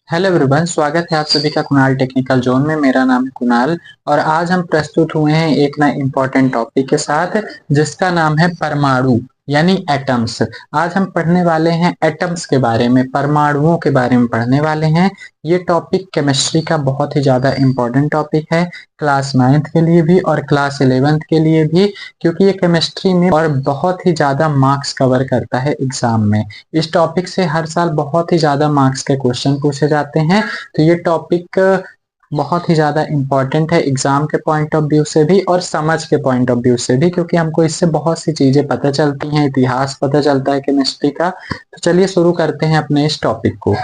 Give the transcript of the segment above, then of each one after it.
Hello everyone, स्वागत है आप सभी का कुणाल टेक्निकल जोन में। मेरा नाम है कुणाल और आज हम प्रस्तुत हुए हैं एक नए इम्पोर्टेंट टॉपिक के साथ जिसका नाम है परमाणु यानी एटम्स। आज हम पढ़ने वाले हैं एटम्स के बारे में, परमाणुओं के बारे में पढ़ने वाले हैं। ये टॉपिक केमिस्ट्री का बहुत ही ज्यादा इम्पोर्टेंट टॉपिक है, क्लास 9th के लिए भी और क्लास 11th के लिए भी, क्योंकि ये केमिस्ट्री में और बहुत ही ज्यादा मार्क्स कवर करता है एग्जाम में। इस टॉपिक से हर साल बहुत ही ज्यादा मार्क्स के क्वेश्चन पूछे जाते हैं, तो ये टॉपिक बहुत ही ज्यादा इम्पोर्टेंट है एग्जाम के पॉइंट ऑफ व्यू से भी और समझ के पॉइंट ऑफ व्यू से भी, क्योंकि हमको इससे बहुत सी चीजें पता चलती हैं, इतिहास पता चलता है केमिस्ट्री का। तो चलिए शुरू करते हैं अपने इस टॉपिक को।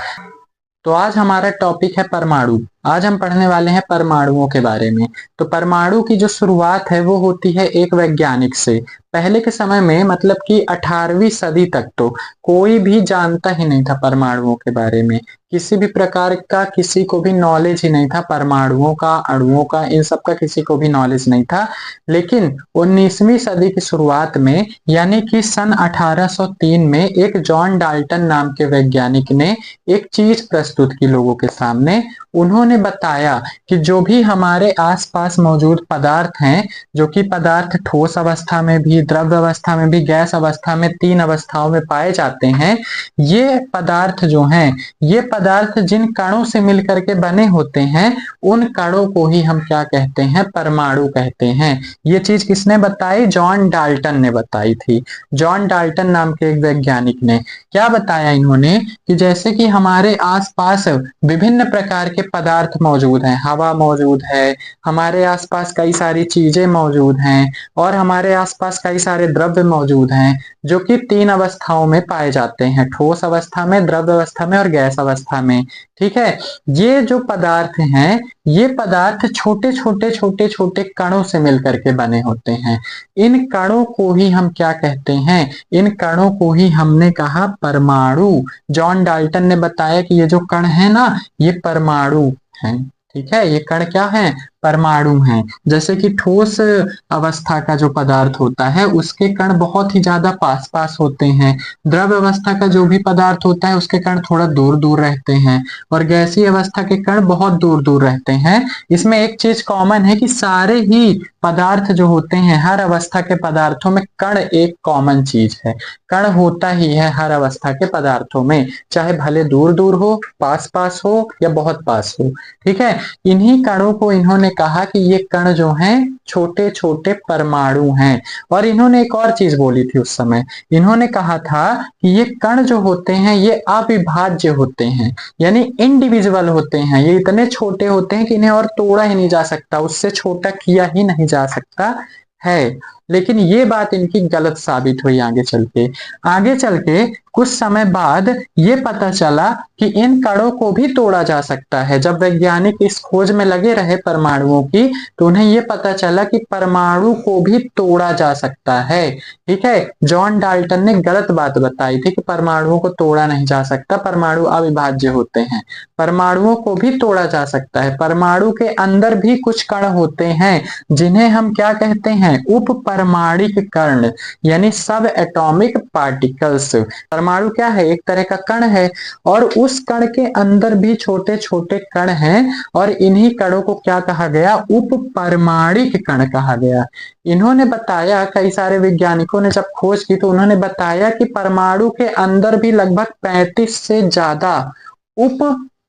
तो आज हमारा टॉपिक है परमाणु। आज हम पढ़ने वाले हैं परमाणुओं के बारे में। तो परमाणु की जो शुरुआत है वो होती है एक वैज्ञानिक से। पहले के समय में मतलब कि 18वीं सदी तक तो कोई भी जानता ही नहीं था परमाणुओं के बारे में। किसी भी प्रकार का किसी को भी नॉलेज ही नहीं था परमाणुओं का, अणुओं का, इन सब का किसी को भी नॉलेज नहीं था। लेकिन 19वीं सदी की शुरुआत में यानी कि सन 1803 में एक जॉन डाल्टन नाम के वैज्ञानिक ने एक चीज प्रस्तुत की लोगों के सामने। उन्होंने बताया कि जो भी हमारे आसपास मौजूद पदार्थ हैं, जो कि पदार्थ ठोस अवस्था में भी, द्रव्य अवस्था में भी, गैस अवस्था में, 3 अवस्थाओं में पाए जाते हैं, ये पदार्थ जो हैं, ये पदार्थ जिन कणों से मिलकर के बने होते हैं उन कणों को ही हम क्या कहते हैं? परमाणु कहते हैं। ये चीज किसने बताई? जॉन डाल्टन ने बताई थी। जॉन डाल्टन नाम के एक वैज्ञानिक ने क्या बताया इन्होंने कि जैसे कि हमारे आसपास विभिन्न प्रकार के पदार्थ मौजूद हैं, हवा मौजूद है, हमारे आसपास कई सारी चीजें मौजूद हैं और हमारे आसपास कई सारे द्रव्य मौजूद हैं जो कि 3 अवस्थाओं में पाए जाते हैं, ठोस अवस्था में, द्रव्य अवस्था में और गैस अवस्था में। ठीक है, ये जो पदार्थ हैं, ये पदार्थ छोटे छोटे छोटे छोटे कणों से मिलकर के बने होते हैं। इन कणों को ही हम क्या कहते हैं? इन कणों को ही हमने कहा परमाणु। जॉन डाल्टन ने बताया कि ये जो कण है ना, ये परमाणु हैं। ठीक है, ये कण क्या है? परमाणु हैं। जैसे कि ठोस अवस्था का जो पदार्थ होता है उसके कण बहुत ही ज्यादा पास पास होते हैं, द्रव्य अवस्था का जो भी पदार्थ होता है उसके कण थोड़ा दूर दूर रहते हैं और गैसीय अवस्था के कण बहुत दूर दूर रहते हैं। इसमें एक चीज कॉमन है कि सारे ही पदार्थ जो होते हैं, हर अवस्था के पदार्थों में कण एक कॉमन चीज है। कण होता ही है हर अवस्था के पदार्थों में, चाहे भले दूर दूर हो, पास पास हो या बहुत पास हो। ठीक है, इन्हीं कणों को इन्होंने कहा कि ये कण जो हैं छोटे छोटे परमाणु हैं। और इन्होंने एक और चीज बोली थी उस समय, इन्होंने कहा था कि ये कण जो होते हैं ये अविभाज्य होते हैं, यानी इंडिविजुअल होते हैं। ये इतने छोटे होते हैं कि इन्हें और तोड़ा ही नहीं जा सकता, उससे छोटा किया ही नहीं जा सकता है। लेकिन ये बात इनकी गलत साबित हुई आगे चल के कुछ समय बाद ये पता चला कि इन कणों को भी तोड़ा जा सकता है। जब वैज्ञानिक इस खोज में लगे रहे परमाणुओं की, तो उन्हें ये पता चला कि परमाणु को भी तोड़ा जा सकता है। ठीक है, जॉन डाल्टन ने गलत बात बताई थी कि परमाणुओं को तोड़ा नहीं जा सकता, परमाणु अविभाज्य होते हैं। परमाणुओं को भी तोड़ा जा सकता है। परमाणु के अंदर भी कुछ कण होते हैं जिन्हें हम क्या कहते हैं? उप परमाणिक कण, यानी सब एटॉमिक पार्टिकल्स। परमाणु क्या है? एक तरह का कण है और उस कण के अंदर भी छोटे छोटे कण हैं और इन्हीं कणों को क्या कहा गया? उप परमाणिक कण कहा गया। इन्होंने बताया, कई सारे वैज्ञानिकों ने जब खोज की तो उन्होंने बताया कि परमाणु के अंदर भी लगभग 35 से ज्यादा उप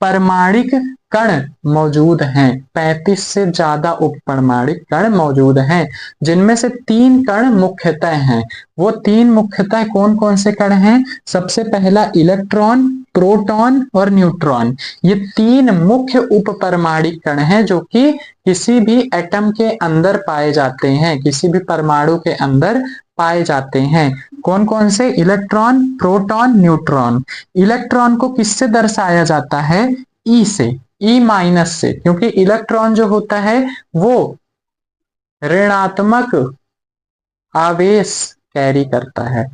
परमाणिक कण मौजूद हैं। 35 से ज्यादा उप परमाणिक कण मौजूद हैं, जिनमें से 3 कण मुख्यतः हैं। वो 3 मुख्यतः कौन कौन से कण हैं? सबसे पहला इलेक्ट्रॉन, प्रोटॉन और न्यूट्रॉन। ये 3 मुख्य उप परमाणिक कण हैं जो कि किसी भी एटम के अंदर पाए जाते हैं, किसी भी परमाणु के अंदर पाए जाते हैं। कौन कौन से? Electron, proton, neutron. इलेक्ट्रॉन को किससे दर्शाया जाता है? ई से, ई माइनस से, क्योंकि इलेक्ट्रॉन जो होता है वो ऋणात्मक आवेश कैरी करता है,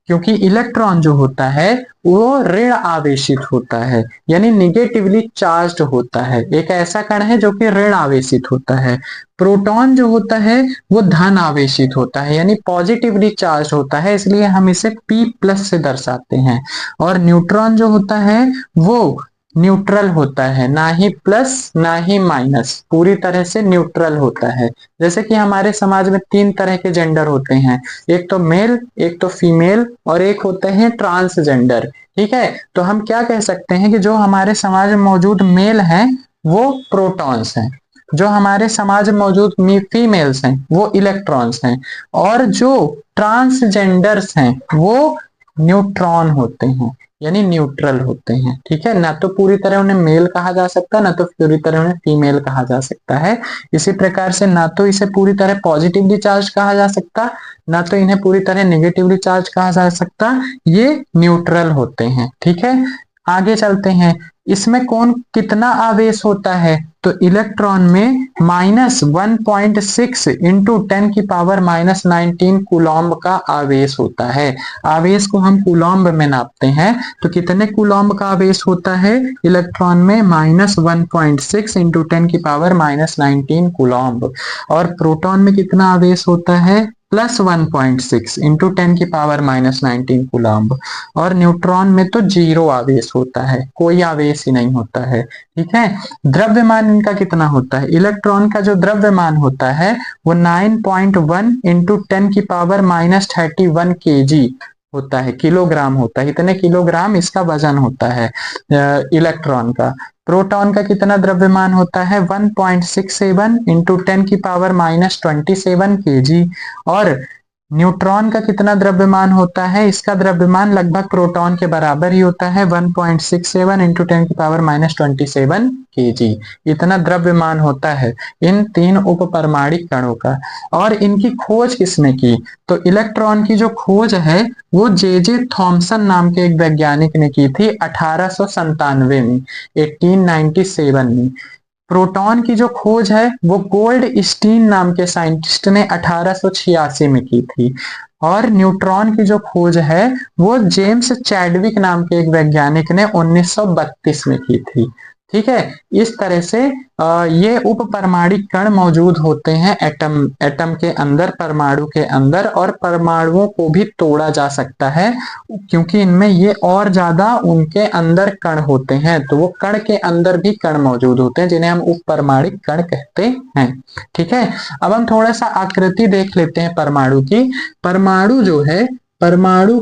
क्योंकि इलेक्ट्रॉन जो होता है वो ऋण आवेशित होता है, यानी निगेटिवली चार्ज्ड होता है। एक ऐसा कण है जो कि ऋण आवेशित होता है। प्रोटॉन जो होता है वो धन आवेशित होता है, यानी पॉजिटिवली चार्ज होता है, इसलिए हम इसे P+ से दर्शाते हैं। और न्यूट्रॉन जो होता है वो न्यूट्रल होता है, ना ही प्लस ना ही माइनस, पूरी तरह से न्यूट्रल होता है। जैसे कि हमारे समाज में 3 तरह के जेंडर होते हैं, एक तो मेल, एक तो फीमेल और एक होते हैं ट्रांसजेंडर। ठीक है, तो हम क्या कह सकते हैं कि जो हमारे समाज में मौजूद मेल हैं वो प्रोटॉन्स हैं, जो हमारे समाज में मौजूद फीमेल्स हैं वो इलेक्ट्रॉन्स हैं, और जो ट्रांसजेंडर्स हैं वो न्यूट्रॉन होते हैं, यानी न्यूट्रल होते हैं। ठीक है, ना तो पूरी तरह उन्हें मेल कहा जा सकता, ना तो पूरी तरह उन्हें फीमेल कहा जा सकता है। इसी प्रकार से ना तो इसे पूरी तरह पॉजिटिवली चार्ज कहा जा सकता, ना तो इन्हें पूरी तरह नेगेटिवली चार्ज कहा जा सकता, ये न्यूट्रल होते हैं। ठीक है, आगे चलते हैं। इसमें कौन कितना आवेश होता है, तो इलेक्ट्रॉन में -1.6 इंटू 10⁻⁻19 कूलॉम्ब का आवेश होता है। आवेश को हम कूलॉम्ब में नापते हैं, तो कितने कूलॉम्ब का आवेश होता है इलेक्ट्रॉन में, -1.6 इंटू 10⁻⁻19 कूलॉम्ब। और प्रोटॉन में कितना आवेश होता है, +1.6 इंटू 10⁻⁻19 कूलॉम्ब। और न्यूट्रॉन में तो 0 आवेश होता है, कोई आवेश ही नहीं होता है। ठीक है, द्रव्यमान इनका कितना होता है, इलेक्ट्रॉन का जो द्रव्यमान होता है वो 9.1 इंटू 10⁻31 kg होता है, किलोग्राम होता है। इतने किलोग्राम इसका वजन होता है इलेक्ट्रॉन का। प्रोटॉन का कितना द्रव्यमान होता है, 1.67 इंटू 10⁻27 kg। और न्यूट्रॉन का कितना द्रव्यमान होता है, इसका द्रव्यमान लगभग प्रोटॉन के बराबर ही होता है, 1.67 इंटू 10⁻27 kg। इतना द्रव्यमान होता है इन 3 उपपरमाणिक कणों का। और इनकी खोज किसने की, तो इलेक्ट्रॉन की जो खोज है वो जे थॉमसन नाम के एक वैज्ञानिक ने की थी 1897 में, 1897 में। प्रोटॉन की जो खोज है वो गोल्ड स्टीन नाम के साइंटिस्ट ने 1886 में की थी। और न्यूट्रॉन की जो खोज है वो जेम्स चैडविक नाम के एक वैज्ञानिक ने 1932 में की थी। ठीक है, इस तरह से ये उप परमाणु कण मौजूद होते हैं एटम के अंदर, परमाणु के अंदर। और परमाणुओं को भी तोड़ा जा सकता है क्योंकि इनमें ये और ज्यादा उनके अंदर कण होते हैं, तो वो कण के अंदर भी कण मौजूद होते हैं जिन्हें हम उप परमाणु कण कहते हैं। ठीक है, अब हम थोड़ा सा आकृति देख लेते हैं परमाणु की। परमाणु जो है, परमाणु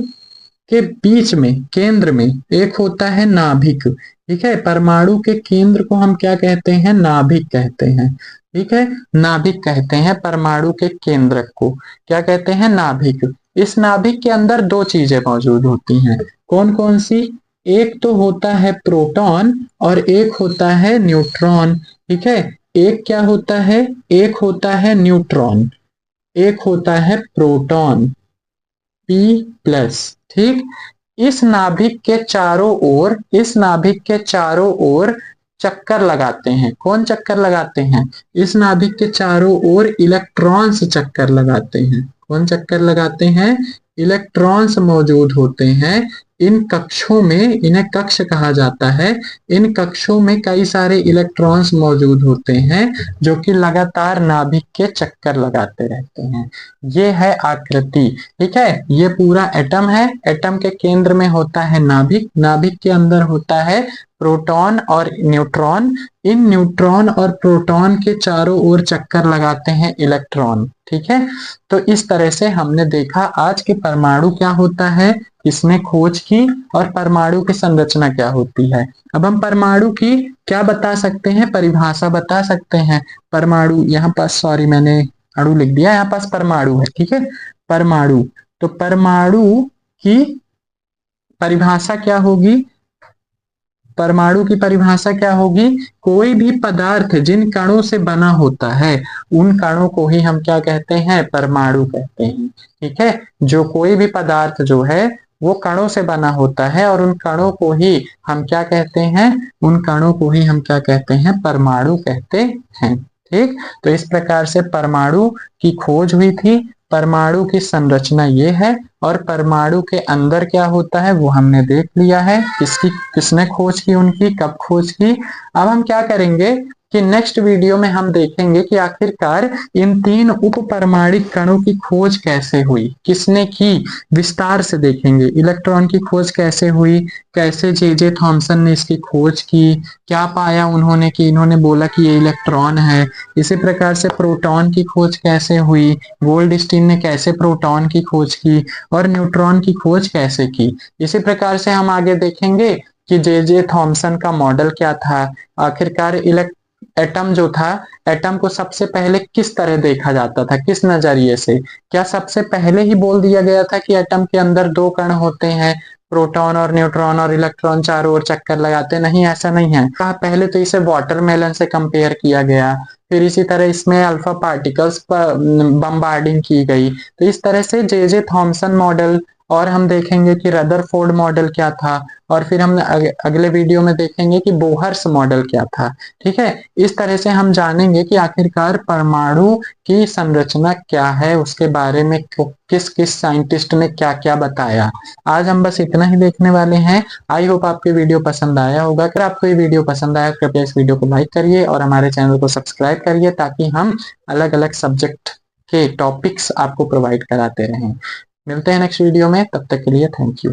के बीच में केंद्र में एक होता है नाभिक। ठीक है, परमाणु के केंद्र को हम क्या कहते हैं, नाभिक कहते हैं। ठीक है, नाभिक कहते हैं परमाणु के केंद्र को, क्या कहते हैं, नाभिक। इस नाभिक के अंदर 2 चीजें मौजूद होती हैं, कौन कौन सी, एक तो होता है प्रोटॉन और एक होता है न्यूट्रॉन। ठीक है, एक क्या होता है, एक होता है न्यूट्रॉन, एक होता है प्रोटॉन P+। ठीक, इस नाभिक के चारों ओर, इस नाभिक के चारों ओर चक्कर लगाते हैं, कौन चक्कर लगाते हैं, इस नाभिक के चारों ओर इलेक्ट्रॉन्स चक्कर लगाते हैं। कौन चक्कर लगाते हैं, इलेक्ट्रॉन्स मौजूद होते हैं इन कक्षों में, इन्हें कक्ष कहा जाता है। इन कक्षों में कई सारे इलेक्ट्रॉन्स मौजूद होते हैं जो कि लगातार नाभिक के चक्कर लगाते रहते हैं। ये है आकृति। ठीक है, ये पूरा एटम है, एटम के केंद्र में होता है नाभिक, नाभिक के अंदर होता है प्रोटॉन और न्यूट्रॉन। इन न्यूट्रॉन और प्रोटॉन के चारों ओर चक्कर लगाते हैं इलेक्ट्रॉन। ठीक है, तो इस तरह से हमने देखा आज के परमाणु क्या होता है, इसने खोज की, और परमाणु की संरचना क्या होती है। अब हम परमाणु की क्या बता सकते हैं, परिभाषा बता सकते हैं। परमाणु, यहाँ पास सॉरी मैंने अणु लिख दिया, यहाँ पास परमाणु है। ठीक है, परमाणु, तो परमाणु की परिभाषा क्या होगी, परमाणु की परिभाषा क्या होगी, कोई भी पदार्थ जिन कणों से बना होता है उन कणों को ही हम क्या कहते हैं, परमाणु कहते हैं। ठीक है, जो कोई भी पदार्थ जो है वो कणों से बना होता है और उन कणों को ही हम क्या कहते हैं, उन कणों को ही हम क्या कहते हैं, परमाणु कहते हैं। ठीक, तो इस प्रकार से परमाणु की खोज हुई थी। परमाणु की संरचना ये है, और परमाणु के अंदर क्या होता है वो हमने देख लिया है, किसने खोज की, उनकी कब खोज की। अब हम क्या करेंगे, कि नेक्स्ट वीडियो में हम देखेंगे कि आखिरकार इन 3 उप परमाणिक कणों की खोज कैसे हुई, किसने की, विस्तार से देखेंगे। इलेक्ट्रॉन की खोज कैसे हुई, कैसे जे थॉमसन ने इसकी खोज की, क्या पाया उन्होंने कि इन्होंने बोला कि ये इलेक्ट्रॉन है। इसी प्रकार से प्रोटॉन की खोज कैसे हुई, गोल्डस्टीन ने कैसे प्रोटॉन की खोज की और न्यूट्रॉन की खोज कैसे की। इसी प्रकार से हम आगे देखेंगे कि जे थॉमसन का मॉडल क्या था, आखिरकार एटम जो था, एटम को सबसे पहले किस तरह देखा जाता था, किस नजरिए से। क्या सबसे पहले ही बोल दिया गया था कि एटम के अंदर 2 कण होते हैं, प्रोटॉन और न्यूट्रॉन, और इलेक्ट्रॉन चारों ओर चक्कर लगाते? नहीं, ऐसा नहीं है। कहा पहले तो इसे वाटरमेलन से कंपेयर किया गया, फिर इसी तरह इसमें अल्फा पार्टिकल्स पर बम्बार्डिंग की गई। तो इस तरह से जे थॉमसन मॉडल, और हम देखेंगे कि रदरफोर्ड मॉडल क्या था, और फिर हम अगले वीडियो में देखेंगे कि बोहर्स मॉडल क्या था। ठीक है, इस तरह से हम जानेंगे कि आखिरकार परमाणु की संरचना क्या है, उसके बारे में किस किस साइंटिस्ट ने क्या क्या बताया। आज हम बस इतना ही देखने वाले हैं। आई होप आपको वीडियो पसंद आया होगा। अगर आपको ये वीडियो पसंद आया कृपया इस वीडियो को लाइक करिए और हमारे चैनल को सब्सक्राइब करिए, ताकि हम अलग अलग सब्जेक्ट के टॉपिक्स आपको प्रोवाइड कराते रहें। मिलते हैं नेक्स्ट वीडियो में, तब तक के लिए थैंक यू।